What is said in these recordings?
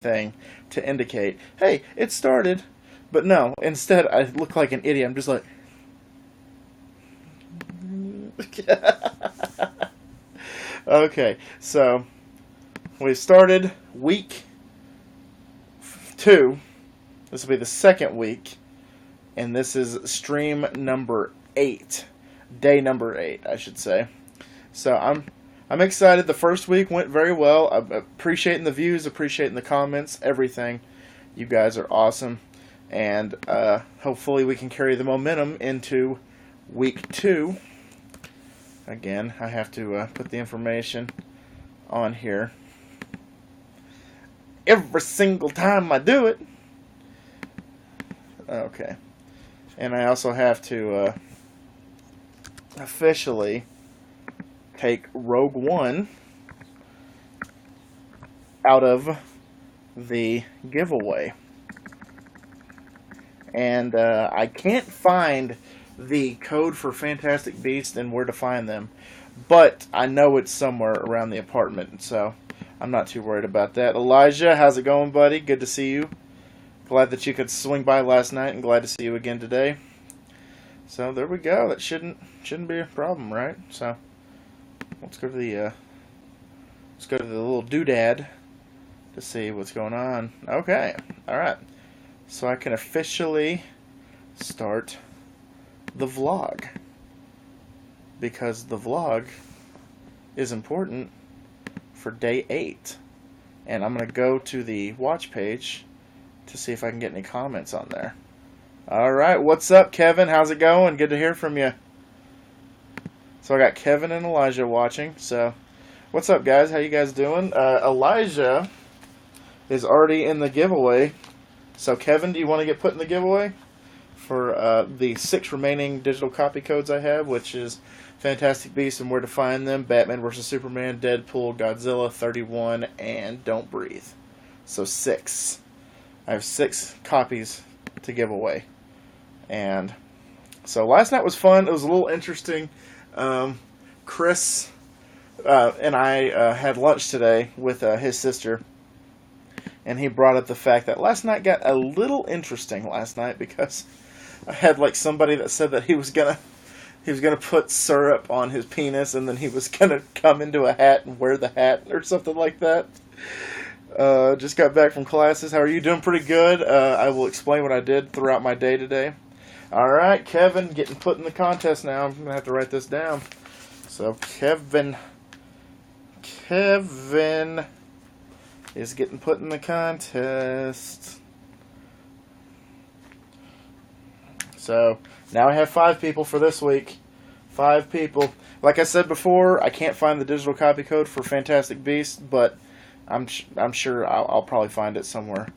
thing to indicate, hey, it started. But no, instead I look like an idiot. I'm just like, okay, so we started week 2. This will be the second week, and this is stream number 8, day number 8, I should say. So I'm excited. The first week went very well. I'm appreciating the views, appreciating the comments, everything. You guys are awesome, and hopefully we can carry the momentum into week 2. Again, I have to put the information on here every single time I do it. Okay. And I also have to officially take Rogue One out of the giveaway. And I can't find the code for Fantastic Beasts and where to find them. But I know it's somewhere around the apartment, so I'm not too worried about that. Elijah, how's it going, buddy? Good to see you. Glad that you could swing by last night, and glad to see you again today. So there we go. That shouldn't be a problem, right? So let's go to the little doodad to see what's going on. Okay, all right. So I can officially start the vlog, because the vlog is important for day 8, and I'm gonna go to the watch page to see if I can get any comments on there. Alright, what's up, Kevin? How's it going? Good to hear from you. So I got Kevin and Elijah watching. So what's up, guys? How you guys doing? Elijah is already in the giveaway. So Kevin, do you want to get put in the giveaway for the 6 remaining digital copy codes I have, which is Fantastic Beasts and Where to Find Them, Batman vs. Superman, Deadpool, Godzilla, 31, and Don't Breathe. So 6. I have 6 copies to give away. And so last night was fun. It was a little interesting. Chris and I had lunch today with his sister, and he brought up the fact that last night got a little interesting last night, because I had like somebody that said that he was gonna put syrup on his penis, and then he was gonna come into a hat and wear the hat or something like that. Just got back from classes. How are you? Doing pretty good. I will explain what I did throughout my day today. Alright, Kevin, getting put in the contest now. I'm going to have to write this down. So, Kevin is getting put in the contest. So, now I have 5 people for this week. 5 people. Like I said before, I can't find the digital copy code for Fantastic Beasts, but I'm sure I'll probably find it somewhere.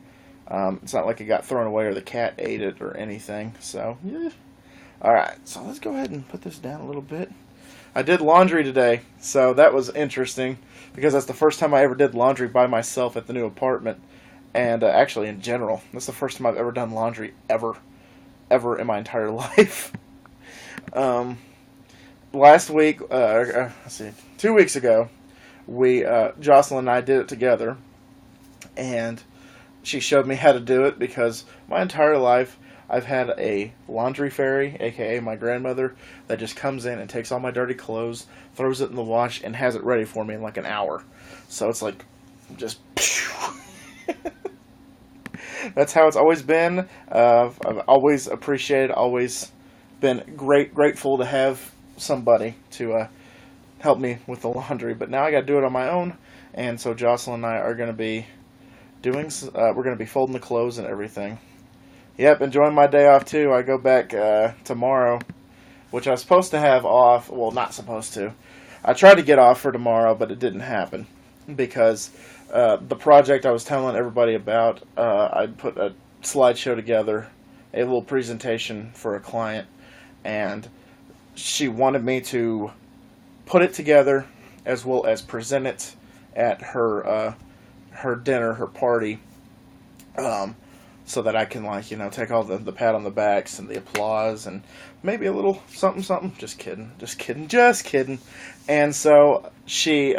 It's not like it got thrown away or the cat ate it or anything. So, yeah. Alright, so let's go ahead and put this down a little bit. I did laundry today, so that was interesting, because that's the first time I ever did laundry by myself at the new apartment. And actually, in general, that's the first time I've ever done laundry ever in my entire life. Last week, let's see, 2 weeks ago, Jocelyn and I did it together, and she showed me how to do it, because my entire life I've had a laundry fairy, aka my grandmother, that just comes in and takes all my dirty clothes, throws it in the wash, and has it ready for me in like an hour. So it's like, just that's how it's always been. I've always appreciated, always been grateful to have somebody to help me with the laundry. But now I got to do it on my own, and so Jocelyn and I are going to be we're going to be folding the clothes and everything. Yep, enjoying my day off too. I go back tomorrow, which I was supposed to have off. Well, not supposed to. I tried to get off for tomorrow, but it didn't happen, because the project I was telling everybody about, I put a slideshow together, a little presentation for a client, and she wanted me to put it together as well as present it at her dinner, her party, so that I can, like, take all the pat on the backs and the applause and maybe a little something. Just kidding. And so she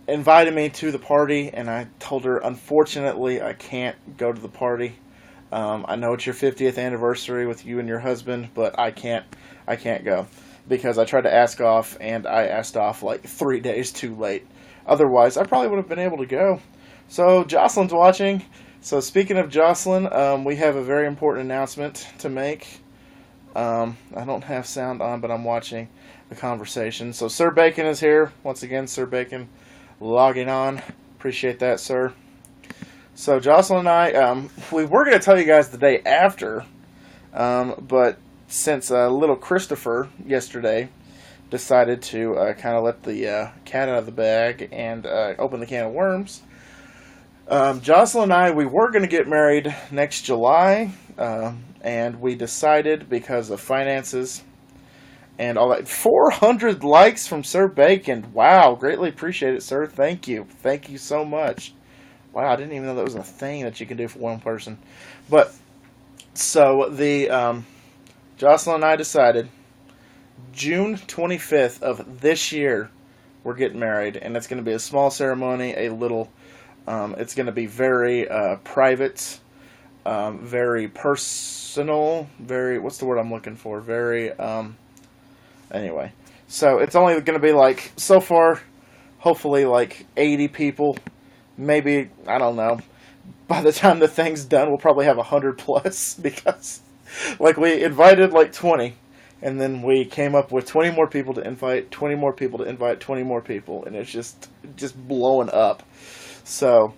invited me to the party, and I told her, unfortunately, I can't go to the party. I know it's your 50th anniversary with you and your husband, but I can't go because I tried to ask off, and I asked off like 3 days too late. Otherwise, I probably would have been able to go. So Jocelyn's watching. So speaking of Jocelyn, we have a very important announcement to make. I don't have sound on, but I'm watching the conversation. So Sir Bacon is here. Once again, Sir Bacon logging on. Appreciate that, sir. So Jocelyn and I, we were going to tell you guys the day after, but since little Christopher yesterday decided to kind of let the cat out of the bag and open the can of worms, Jocelyn and I, we were going to get married next July, and we decided because of finances and all that. 400 likes from Sir Bacon. Wow, greatly appreciate it, sir. Thank you. Thank you so much. Wow, I didn't even know that was a thing that you can do for one person. But, so, the, Jocelyn and I decided June 25th of this year, we're getting married. And it's going to be a small ceremony, a little, it's going to be very private, very personal, very, what's the word I'm looking for? Very, anyway. So, it's only going to be like, so far, hopefully like 80 people. Maybe, I don't know, by the time the thing's done, we'll probably have 100 plus, because, like, we invited, like, 20, and then we came up with 20 more people to invite, 20 more people to invite, 20 more people, and it's just blowing up. So,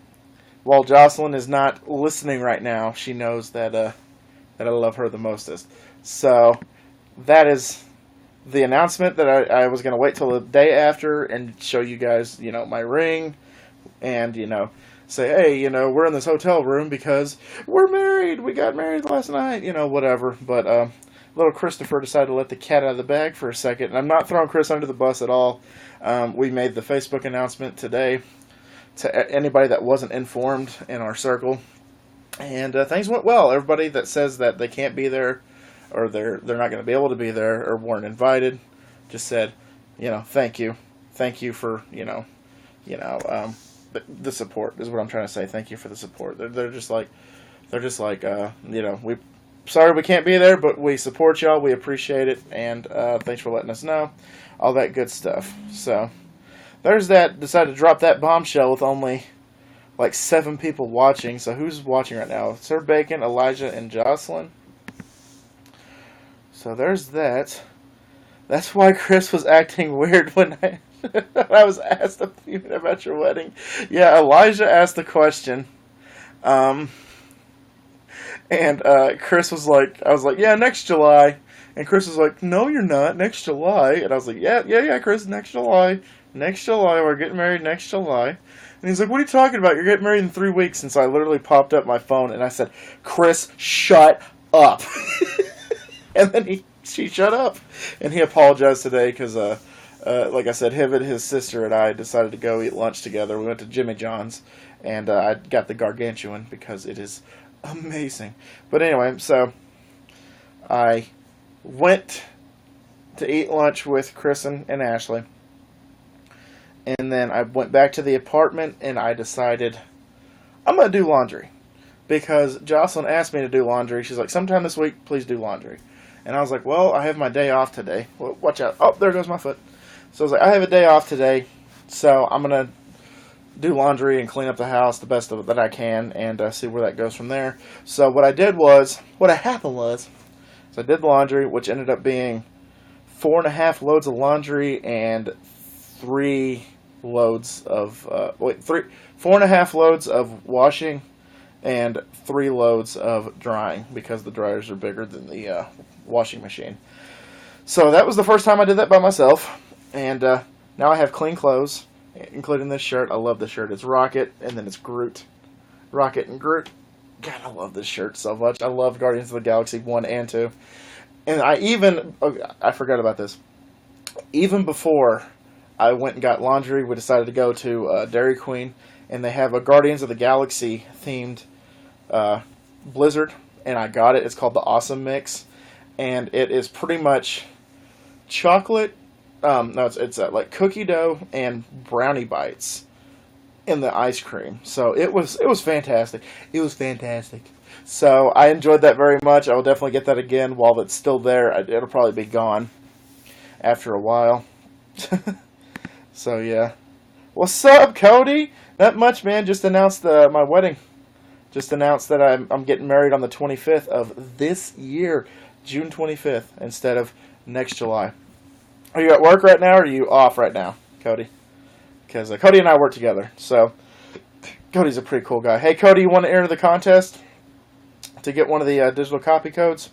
while Jocelyn is not listening right now, she knows that I love her the mostest. So, that is the announcement that I was going to wait till the day after and show you guys, you know, my ring. And, you know, say, hey, you know, we're in this hotel room because we're married. We got married last night, you know, whatever. But little Christopher decided to let the cat out of the bag for a second. And I'm not throwing Chris under the bus at all. We made the Facebook announcement today to anybody that wasn't informed in our circle. And things went well. Everybody that says that they can't be there or they're not going to be able to be there or weren't invited just said, you know, thank you. Thank you for, you know, the support is what I'm trying to say. Thank you for the support. They're just like, you know, sorry we can't be there, but we support y'all. We appreciate it, and thanks for letting us know. All that good stuff. So there's that. Decided to drop that bombshell with only like 7 people watching. So who's watching right now? Sir Bacon, Elijah, and Jocelyn. So there's that. That's why Chris was acting weird when I was asked about your wedding. Yeah, Elijah asked the question. And Chris was like, I was like, yeah, next July. And Chris was like, no, you're not, next July. And I was like, yeah, Chris, next July. Next July, we're getting married next July. And he's like, what are you talking about? You're getting married in 3 weeks. And so I literally popped up my phone and I said, Chris, shut up. And then she shut up. And he apologized today because, like I said, him and his sister and I decided to go eat lunch together. We went to Jimmy John's, and I got the gargantuan because it is amazing. But anyway, so I went to eat lunch with Chris and Ashley, and then I went back to the apartment, and I decided I'm going to do laundry because Jocelyn asked me to do laundry. She's like, sometime this week, please do laundry. And I was like, well, I have my day off today. Well, watch out. Oh, there goes my foot. So I was like, I have a day off today, so I'm going to do laundry and clean up the house the best of it that I can and see where that goes from there. So what happened was, I did laundry, which ended up being 4.5 loads of laundry and 3 loads of, 4.5 loads of washing and 3 loads of drying because the dryers are bigger than the washing machine. So that was the first time I did that by myself. And now I have clean clothes, including this shirt. I love this shirt. It's Rocket, and then it's Groot. Rocket and Groot. God, I love this shirt so much. I love Guardians of the Galaxy 1 and 2. And I forgot about this. Even before I went and got laundry, we decided to go to Dairy Queen, and they have a Guardians of the Galaxy themed Blizzard, and I got it. It's called the Awesome Mix, and it is pretty much chocolate. It's like cookie dough and brownie bites in the ice cream. So it was fantastic. It was fantastic. So I enjoyed that very much. I will definitely get that again while it's still there. It'll probably be gone after a while. So yeah. What's up, Cody? Not much, man. Just announced my wedding. Just announced that I'm getting married on the 25th of this year, June 25th, instead of next July. Are you at work right now, or are you off right now, Cody? Because Cody and I work together, so Cody's a pretty cool guy. Hey, Cody, you want to enter the contest to get one of the digital copy codes?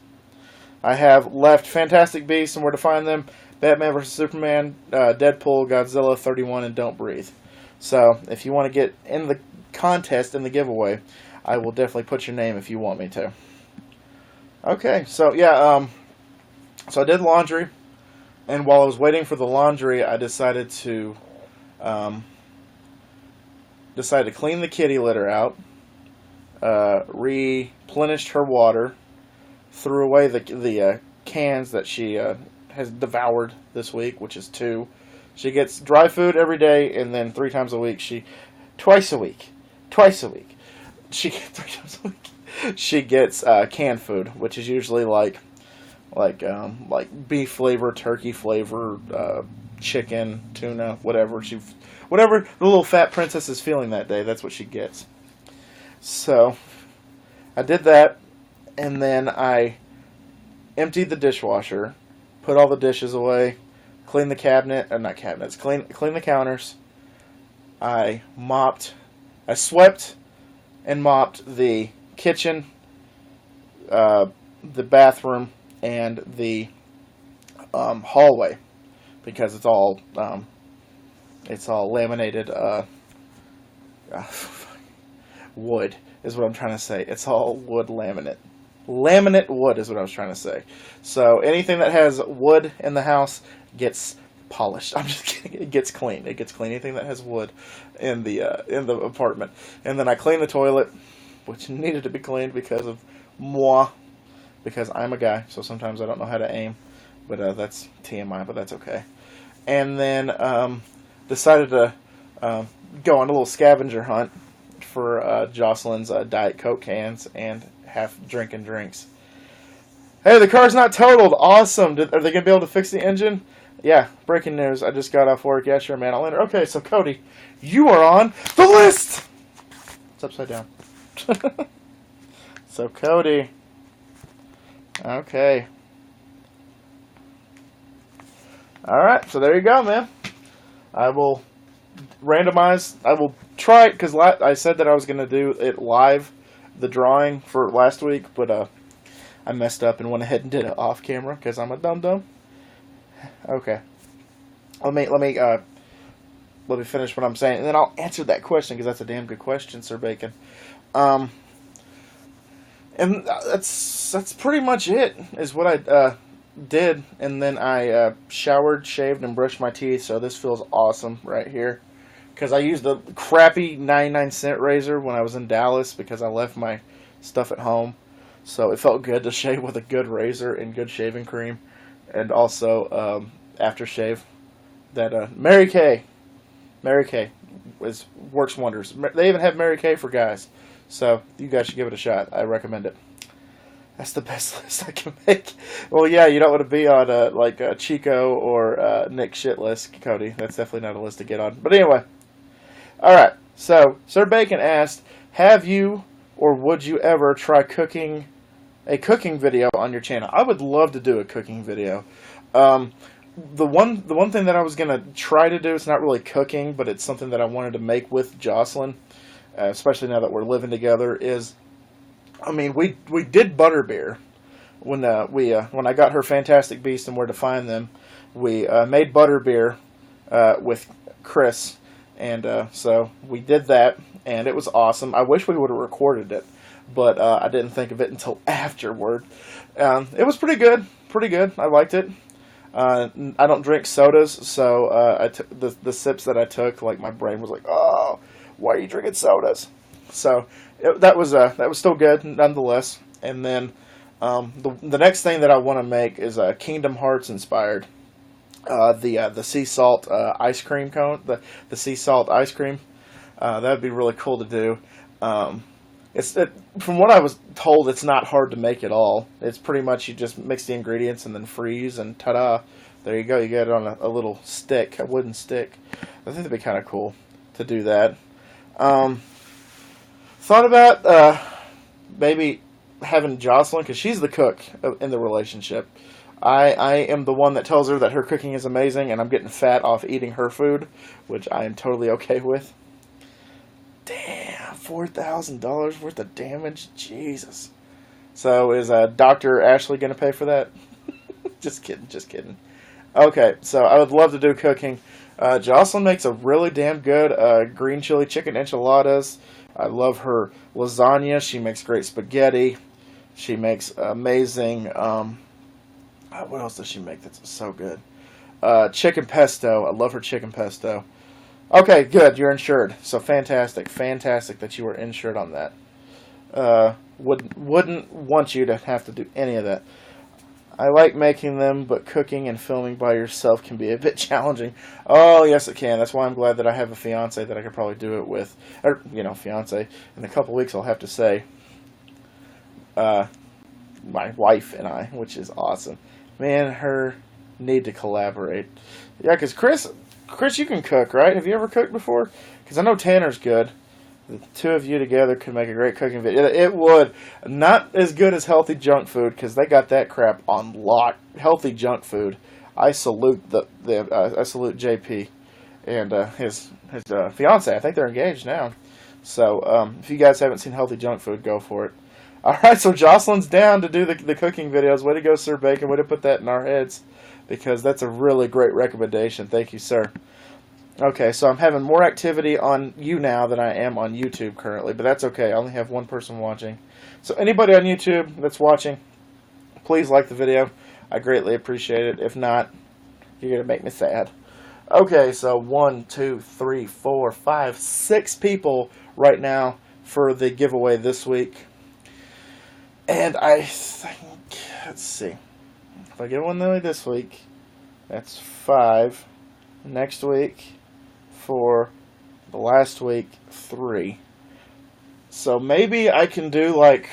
I have left Fantastic Beasts and Where to Find Them, Batman vs. Superman, Deadpool, Godzilla 31, and Don't Breathe. So if you want to get in the contest, in the giveaway, I will definitely put your name if you want me to. Okay, so yeah, so I did laundry, and while I was waiting for the laundry, I decided to clean the kitty litter out, replenished her water, threw away the cans that she has devoured this week, which is 2. She gets dry food every day, and then 3 times a week. Twice a week. She gets canned food, which is usually like beef flavor, turkey flavor, chicken, tuna, whatever the little fat princess is feeling that day. That's what she gets. So I did that, and then I emptied the dishwasher, put all the dishes away, cleaned the clean the counters. I swept and mopped the kitchen, the bathroom, and the hallway, because it's all laminated wood is what I'm trying to say. It's all wood laminate. Laminate wood is what I was trying to say. So anything that has wood in the house gets polished. I'm just kidding. It gets clean. Anything that has wood in the apartment. And then I cleaned the toilet, which needed to be cleaned because of moi. Because I'm a guy, so sometimes I don't know how to aim. But that's TMI, but that's okay. And then decided to go on a little scavenger hunt for Jocelyn's Diet Coke cans and half-drinking drinks. Hey, the car's not totaled. Awesome. Are they going to be able to fix the engine? Yeah, breaking news. I just got off work. Yeah, sure, man. I'll enter. Okay, so Cody, you are on the list! It's upside down. So, Cody. Okay. Alright, so there you go, man. I will try it, because I said that I was going to do it live, the drawing for last week, but I messed up and went ahead and did it off camera, because I'm a dum-dum. Okay. Let me finish what I'm saying, and then I'll answer that question, because that's a damn good question, Sir Bacon. And that's pretty much it, is what I did. And then I showered, shaved, and brushed my teeth, so this feels awesome right here. Because I used a crappy 99-cent razor when I was in Dallas, because I left my stuff at home. So it felt good to shave with a good razor and good shaving cream. And also aftershave that Mary Kay works wonders. They even have Mary Kay for guys. So you guys should give it a shot. I recommend it. That's the best list I can make. Well, yeah, you don't want to be on like Chico or Nick shit list, Cody. That's definitely not a list to get on. But anyway. Alright, so Sir Bacon asked, have you or would you ever try a cooking video on your channel? I would love to do a cooking video. The one thing that I was going to try to do, it's not really cooking, but it's something that I wanted to make with Jocelyn, especially now that we're living together, is, I mean, we did butterbeer. When I got her Fantastic Beasts and Where to Find Them, we made butterbeer with Chris. And so we did that, and it was awesome. I wish we would have recorded it, but I didn't think of it until afterward. It was pretty good. I liked it. I don't drink sodas, so I took the sips that I took, like my brain was like, oh, why are you drinking sodas? So that was still good nonetheless. And then the next thing that I want to make is Kingdom Hearts inspired. The sea salt ice cream cone, the sea salt ice cream. That would be really cool to do. From what I was told, it's not hard to make at all. It's pretty much you just mix the ingredients and then freeze, and ta-da, there you go. You get it on a little stick, a wooden stick. I think that'd be kind of cool to do that. Thought about maybe having Jocelyn, because she's the cook in the relationship. I am the one that tells her that her cooking is amazing, and I'm getting fat off eating her food, which I am totally okay with. Damn, $4,000 worth of damage? Jesus. So is Dr. Ashley going to pay for that? Just kidding, just kidding. Okay, so I would love to do cooking. Jocelyn makes a really damn good green chili chicken enchiladas. I love her lasagna. She makes great spaghetti. She makes amazing... what else does she make that's so good? Chicken pesto. I love her chicken pesto. Okay, good. You're insured. So fantastic. Fantastic that you are insured on that. Wouldn't want you to have to do any of that. I like making them, but cooking and filming by yourself can be a bit challenging. Oh, yes, it can. That's why I'm glad that I have a fiance that I could probably do it with. Or, fiance. In a couple weeks, I'll have to say my wife and I, which is awesome. Man, her need to collaborate. Yeah, because Chris, you can cook, right? Have you ever cooked before? Because I know Tanner's good. The two of you together could make a great cooking video. It would. Not as good as healthy junk food, because they got that crap on lock. Healthy junk food. I salute I salute JP and his fiance. I think they're engaged now. So if you guys haven't seen healthy junk food, go for it. All right, so Jocelyn's down to do the cooking videos. Way to go, Sir Bacon. Way to put that in our heads, because that's a really great recommendation. Thank you, sir. Okay, so I'm having more activity on YouNow than I am on YouTube currently, but that's okay. I only have one person watching. So anybody on YouTube that's watching, please like the video. I greatly appreciate it. If not, you're going to make me sad. Okay, so 1, 2, 3, 4, 5, 6 people right now for the giveaway this week. And I think, let's see, if I get one this week, that's 5. Next week, 4. The last week, 3. So maybe I can do like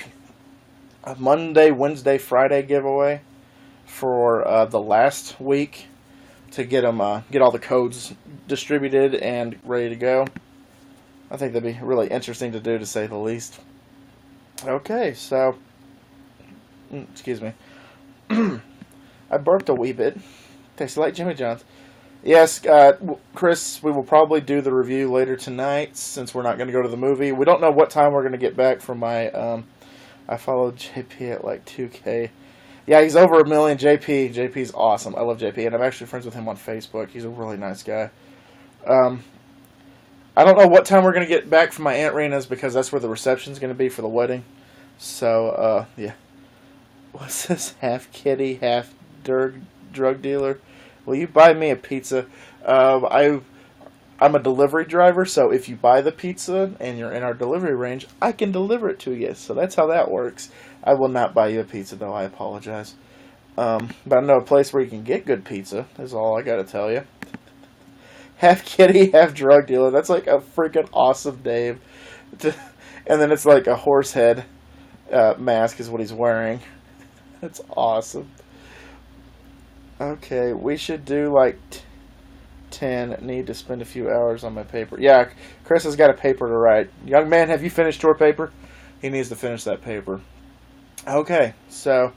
a Monday, Wednesday, Friday giveaway for the last week to get all the codes distributed and ready to go. I think that'd be really interesting to do, to say the least. Okay, so... excuse me. I burped a wee bit. Tastes like Jimmy John's. Yes, Chris, we will probably do the review later tonight, since we're not going to go to the movie. We don't know what time we're going to get back from my... I followed JP at like 2K. Yeah, he's over 1 million. JP's awesome. I love JP, and I'm actually friends with him on Facebook. He's a really nice guy. I don't know what time we're going to get back from my Aunt Rena's, because that's where the reception's going to be for the wedding. So, yeah. What's this? Half kitty, half drug dealer? Will you buy me a pizza? I'm a delivery driver, so if you buy the pizza and you're in our delivery range, I can deliver it to you. So that's how that works. I will not buy you a pizza, though. I apologize. But I know a place where you can get good pizza, is all I got to tell you. Half kitty, half drug dealer. That's like a freaking awesome name. And then it's like a horse head mask is what he's wearing. That's awesome. Okay, we should do like 10. Need to spend a few hours on my paper. Yeah, Chris has got a paper to write. Young man, have you finished your paper? He needs to finish that paper. Okay, so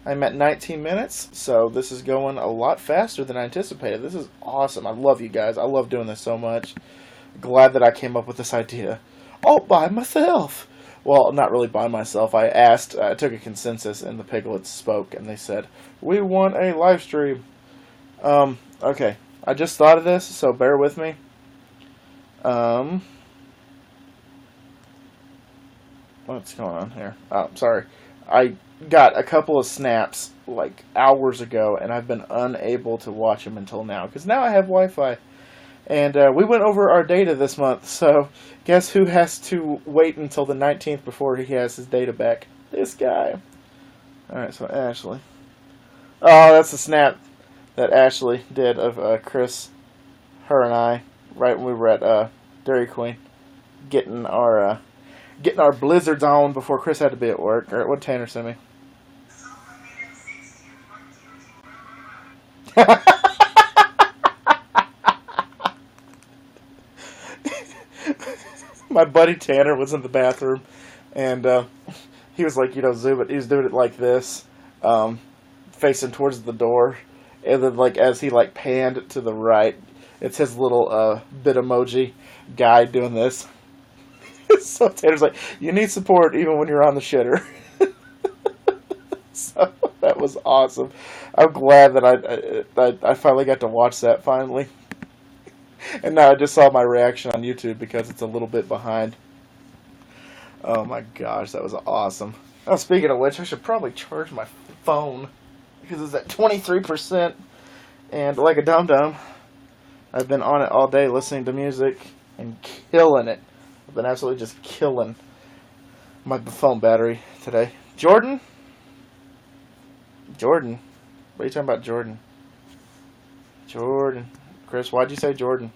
I'm at 19 minutes, so this is going a lot faster than I anticipated. This is awesome. I love you guys. I love doing this so much. Glad that I came up with this idea all by myself. Well, not really by myself. I took a consensus, and the piglets spoke, and they said, we want a live stream. Okay. I just thought of this, so bear with me. What's going on here? Oh, sorry. I got a couple of snaps, like, hours ago, and I've been unable to watch them until now, because now I have Wi-Fi. And we went over our data this month, so guess who has to wait until the 19th before he has his data back? This guy. Alright, so Ashley. Oh, that's the snap that Ashley did of Chris, her and I, right when we were at Dairy Queen. getting our blizzards on before Chris had to be at work. All right, what Tanner sent me? My buddy Tanner was in the bathroom, and he was like, zoom it. He was doing it like this, facing towards the door, and then like as he like panned to the right, it's his little Bitmoji guy doing this. So Tanner's like, you need support even when you're on the shitter. So that was awesome. I'm glad that I finally got to watch that finally. And now I just saw my reaction on YouTube because it's a little bit behind. Oh my gosh, that was awesome. Oh, speaking of which, I should probably charge my phone because it's at 23%. And like a dum-dum, I've been on it all day listening to music and killing it. I've been absolutely just killing my phone battery today. Jordan? What are you talking about, Jordan? Jordan. Chris, why'd you say Jordan?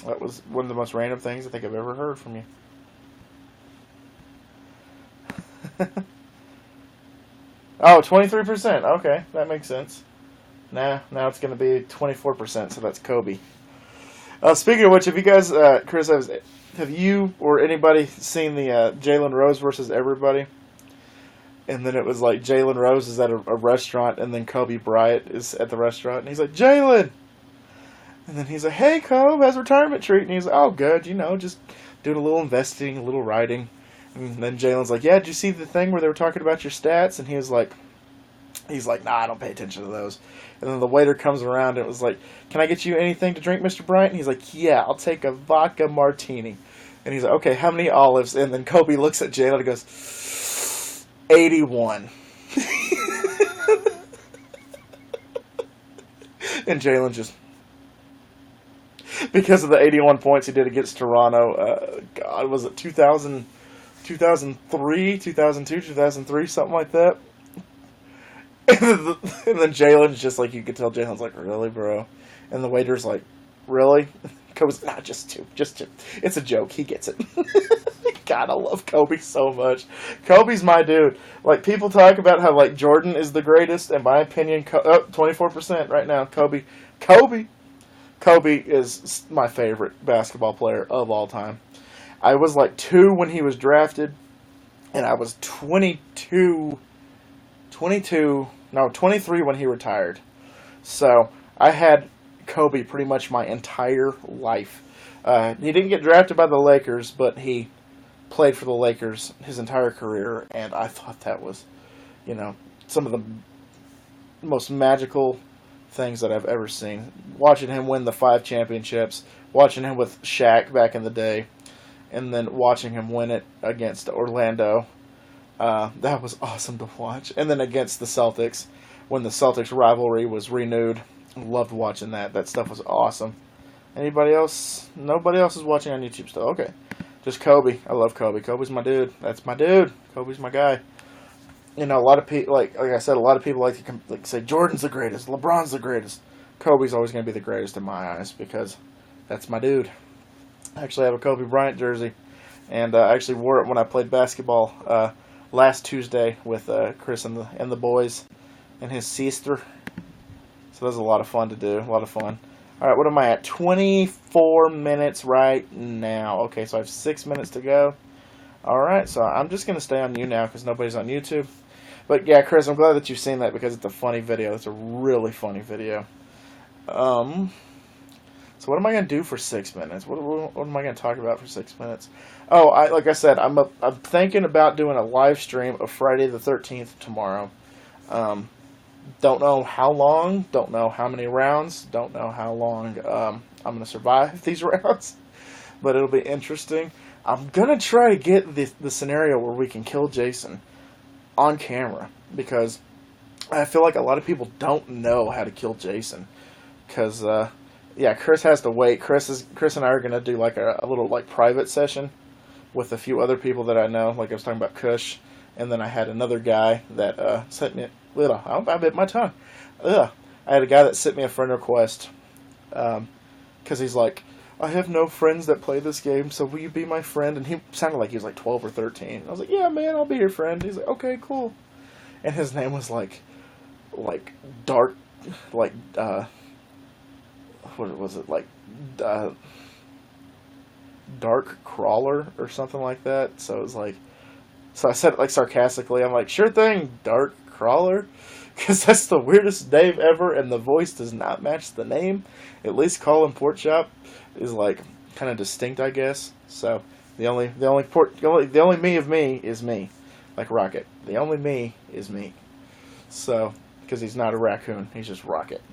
That was one of the most random things I think I've ever heard from you. Oh, 23%. Okay, that makes sense. Now it's going to be 24%, so that's Kobe. Speaking of which, have you guys, Chris, have you or anybody seen the Jalen Rose versus everybody? And then it was like Jalen Rose is at a restaurant, and then Kobe Bryant is at the restaurant, and he's like, Jalen! And then he's like, hey, Kobe, how's retirement treat? And he's like, oh, good, just doing a little investing, a little writing. And then Jalen's like, yeah, did you see the thing where they were talking about your stats? And he was like, nah, I don't pay attention to those. And then the waiter comes around, and it was like, can I get you anything to drink, Mr. Bryant? And he's like, yeah, I'll take a vodka martini. And he's like, okay, how many olives? And then Kobe looks at Jalen and goes, 81. And Jalen just... because of the 81 points he did against Toronto, God, was it 2003, 2002, 2003, something like that? And then Jalen's just like, you could tell Jalen's like, really, bro? And the waiter's like, really? Kobe's, nah, just two. It's a joke. He gets it. God, I love Kobe so much. Kobe's my dude. Like, people talk about how, like, Jordan is the greatest. In my opinion, 24% right now. Kobe is my favorite basketball player of all time. I was like 2 when he was drafted, and I was 23 when he retired. So I had Kobe pretty much my entire life. He didn't get drafted by the Lakers, but he played for the Lakers his entire career, and I thought that was, some of the most magical things that I've ever seen. Watching him win the 5 championships, watching him with Shaq back in the day, and then watching him win it against Orlando. That was awesome to watch. And then against the Celtics, when the Celtics rivalry was renewed. Loved watching that. That stuff was awesome. Anybody else? Nobody else is watching on YouTube still. Okay. Just Kobe. I love Kobe. Kobe's my dude. That's my dude. Kobe's my guy. A lot of people, like I said, a lot of people like to say Jordan's the greatest, LeBron's the greatest. Kobe's always going to be the greatest in my eyes because that's my dude. I actually have a Kobe Bryant jersey, and I actually wore it when I played basketball last Tuesday with Chris and the boys and his sister. So that was a lot of fun to do. A lot of fun. All right, what am I at? 24 minutes right now. Okay, so I have 6 minutes to go. All right, so I'm just going to stay on YouNow because nobody's on YouTube. But yeah, Chris, I'm glad that you've seen that because it's a funny video. It's a really funny video. So what am I going to do for 6 minutes? What am I going to talk about for 6 minutes? Oh, like I said, I'm thinking about doing a live stream of Friday the 13th tomorrow. Don't know how long. Don't know how many rounds. Don't know how long I'm going to survive these rounds. But it'll be interesting. I'm going to try to get the scenario where we can kill Jason on camera. Because I feel like a lot of people don't know how to kill Jason. Because, yeah, Chris has to wait. Chris and I are going to do like a little like private session with a few other people that I know. Like I was talking about Kush. And then I had another guy that sent me... I bit my tongue. I had a guy that sent me a friend request. Because he's like, I have no friends that play this game, so will you be my friend? And he sounded like he was like 12 or 13. I was like, yeah, man, I'll be your friend. He's like, okay, cool. And his name was like Dark, like, what was it, like, Dark Crawler or something like that. So it was like, so I said it like sarcastically. I'm like, sure thing, Dark Crawler. Because that's the weirdest name ever, and the voice does not match the name. At least Colin Porkchop is like kind of distinct, I guess. So the only me of me is me, like Rocket. The only me is me. So because he's not a raccoon, he's just Rocket.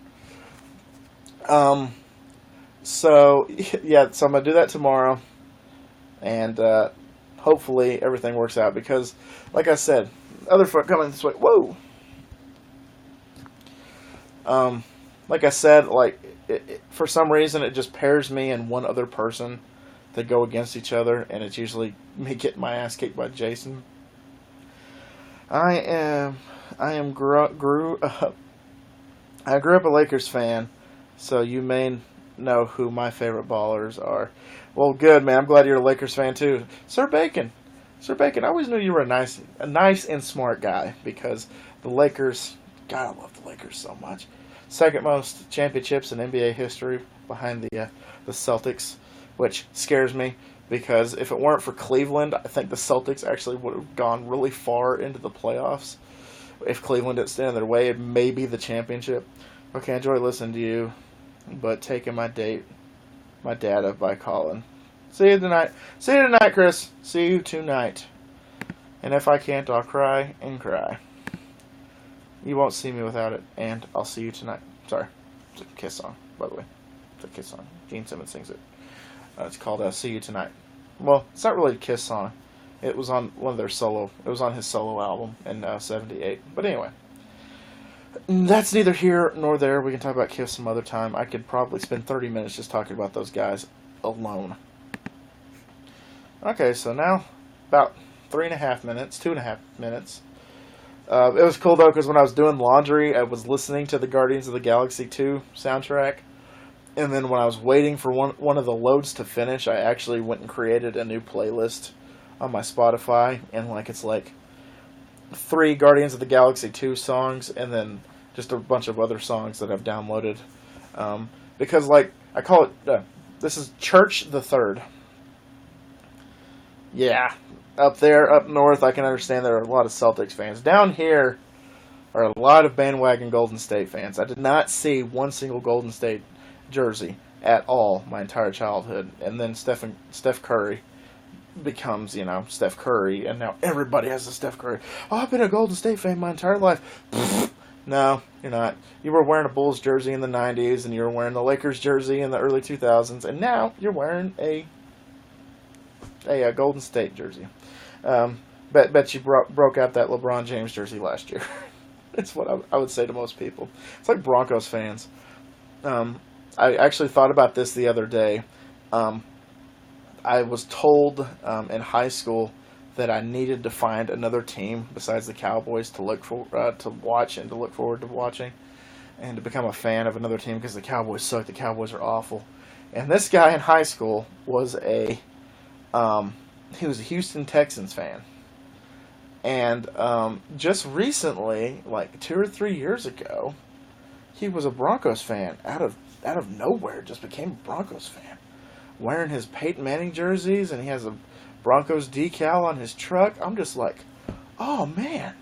So yeah, so I'm gonna do that tomorrow, and hopefully everything works out. Because, like I said, other foot coming this way. Whoa. Like I said, like for some reason it just pairs me and one other person that go against each other, and it's usually me getting my ass kicked by Jason. I grew up a Lakers fan, so you may know who my favorite ballers are. Well, good, man. I'm glad you're a Lakers fan too, Sir Bacon. Sir Bacon, I always knew you were a nice and smart guy, because the Lakers. God, I love the Lakers so much. Second most championships in NBA history, behind the Celtics, which scares me, because if it weren't for Cleveland, I think the Celtics actually would have gone really far into the playoffs. If Cleveland didn't stand in their way, it may be the championship. Okay, enjoy listening to you, but taking my data by Colin. See you tonight. See you tonight, Chris. See you tonight. And if I can't, I'll cry and cry. You won't see me without it, and I'll see you tonight. Sorry. It's a Kiss song, by the way. It's a Kiss song. Gene Simmons sings it. It's called See You Tonight. Well, it's not really a Kiss song. It was on one of their solo. It was on his solo album in '78. But anyway, that's neither here nor there. We can talk about Kiss some other time. I could probably spend 30 minutes just talking about those guys alone. Okay, so now about 3.5 minutes, 2.5 minutes. It was cool, though, because when I was doing laundry, I was listening to the Guardians of the Galaxy 2 soundtrack. And then when I was waiting for one of the loads to finish, I actually went and created a new playlist on my Spotify. And it's like 3 Guardians of the Galaxy 2 songs, and then just a bunch of other songs that I've downloaded. Because, I call it, this is Church the Third. Yeah. Up there, up north, I can understand there are a lot of Celtics fans. Down here are a lot of bandwagon Golden State fans. I did not see one single Golden State jersey at all my entire childhood. And then Steph Curry becomes, Steph Curry, and now everybody has a Steph Curry. Oh, I've been a Golden State fan my entire life. No, you're not. You were wearing a Bulls jersey in the 90s, and you were wearing the Lakers jersey in the early 2000s, and now you're wearing a Golden State jersey. Bet you broke out that LeBron James jersey last year. It's what I would say to most people. It's like Broncos fans. I actually thought about this the other day. I was told in high school that I needed to find another team besides the Cowboys to look for, to watch, and to look forward to watching, and to become a fan of another team, because the Cowboys suck. The Cowboys are awful. And this guy in high school was he was a Houston Texans fan. And just recently, like 2 or 3 years ago, he was a Broncos fan. Out of nowhere, just became a Broncos fan. Wearing his Peyton Manning jerseys, and he has a Broncos decal on his truck. I'm just like, oh man,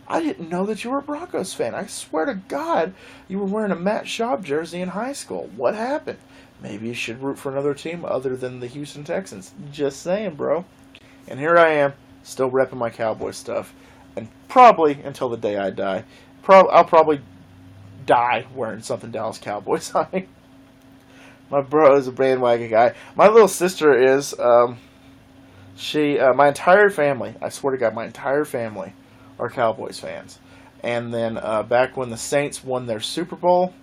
I didn't know that you were a Broncos fan. I swear to God, you were wearing a Matt Schaub jersey in high school. What happened? Maybe you should root for another team other than the Houston Texans. Just saying, bro. And here I am, still repping my Cowboys stuff. And probably until the day I die. I'll probably die wearing something Dallas Cowboys on me. My bro is a bandwagon guy. My little sister is, my entire family, I swear to God, my entire family are Cowboys fans. And then back when the Saints won their Super Bowl,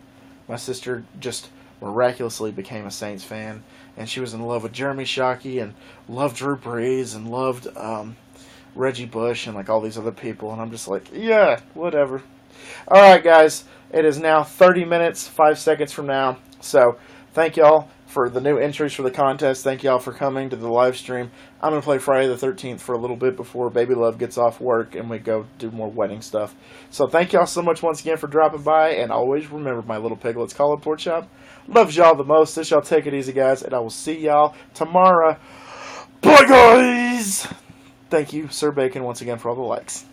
my sister just miraculously became a Saints fan, and she was in love with Jeremy Shockey, and loved Drew Brees, and loved Reggie Bush, and all these other people, and I'm just like, yeah, whatever. Alright guys, it is now 30 minutes, 5 seconds from now, so thank y'all for the new entries for the contest. Thank y'all for coming to the live stream. I'm going to play Friday the 13th for a little bit before Baby Love gets off work and we go do more wedding stuff. So thank y'all so much once again for dropping by, and always remember, my little piglets, call it Pork Chop loves y'all the most. This y'all take it easy, guys, and I will see y'all tomorrow. Bye, guys! Thank you, Sir Bacon, once again for all the likes.